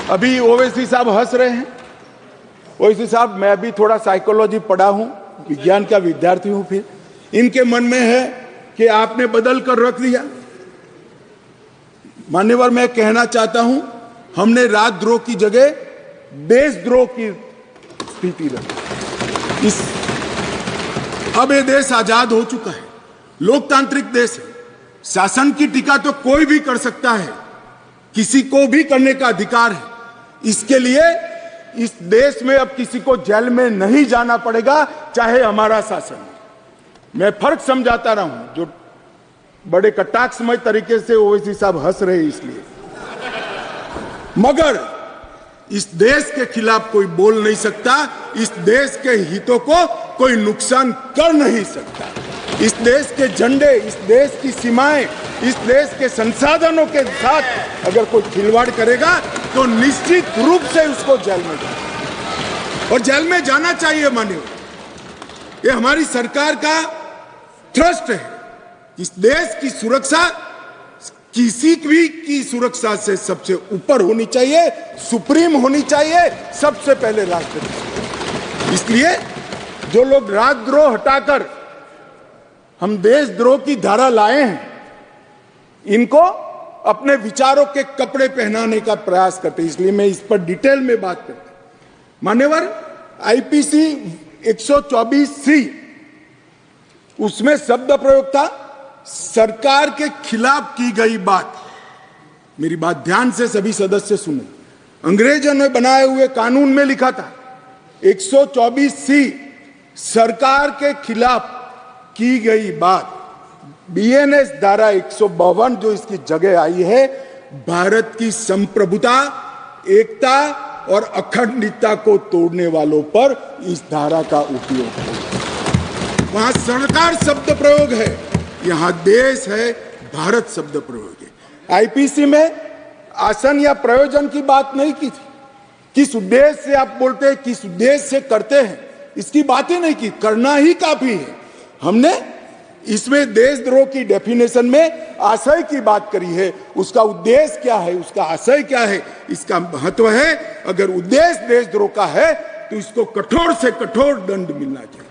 अभी ओवैसी साहब हंस रहे हैं। ओवैसी साहब, मैं भी थोड़ा साइकोलॉजी पढ़ा हूं, विज्ञान का विद्यार्थी हूं। फिर इनके मन में है कि आपने बदल कर रख दिया। मान्यवर, मैं कहना चाहता हूं, हमने राजद्रोह की जगह देशद्रोह की स्थिति रखी। अब ये देश आजाद हो चुका है, लोकतांत्रिक देश है। शासन की टीका तो कोई भी कर सकता है, किसी को भी करने का अधिकार है। इसके लिए इस देश में अब किसी को जेल में नहीं जाना पड़ेगा, चाहे हमारा शासन। मैं फर्क समझाता रहा हूं, जो बड़े कटाक्षमय तरीके से ओवैसी साहब हंस रहे हैं इसलिए। मगर इस देश के खिलाफ कोई बोल नहीं सकता, इस देश के हितों को कोई नुकसान कर नहीं सकता। इस देश के झंडे, इस देश की सीमाएं, इस देश के संसाधनों के साथ अगर कोई खिलवाड़ करेगा तो निश्चित रूप से उसको जेल में जाना, और जेल में जाना चाहिए। मानिए, ये हमारी सरकार का ट्रस्ट है। इस देश की सुरक्षा किसी भी की सुरक्षा से सबसे ऊपर होनी चाहिए, सुप्रीम होनी चाहिए, सबसे पहले राष्ट्रपति। इसलिए जो लोग राजद्रोह हटाकर हम देशद्रोह की धारा लाए हैं, इनको अपने विचारों के कपड़े पहनाने का प्रयास करते हैं। इसलिए मैं इस पर डिटेल में बात करता हूं। मान्यवर, आईपीसी 124C, उसमें शब्द प्रयोग था सरकार के खिलाफ की गई बात। मेरी बात ध्यान से सभी सदस्य सुने। अंग्रेजों ने बनाए हुए कानून में लिखा था 124C, सरकार के खिलाफ की गई बात। बीएनएस धारा 152 जो इसकी जगह आई है, भारत की संप्रभुता, एकता और अखंडता को तोड़ने वालों पर इस धारा का उपयोग है। वहां सरकार शब्द प्रयोग है, यहां देश है, भारत शब्द प्रयोग है। आईपीसी में आसन या प्रयोजन की बात नहीं की थी। किस उद्देश्य से आप बोलते हैं, किस उद्देश्य से करते हैं, इसकी बात ही नहीं की। करना ही काफी है। हमने इसमें देशद्रोह की डेफिनेशन में आशय की बात करी है। उसका उद्देश्य क्या है, उसका आशय क्या है, इसका महत्व है। अगर उद्देश्य देशद्रोह का है तो इसको कठोर से कठोर दंड मिलना चाहिए।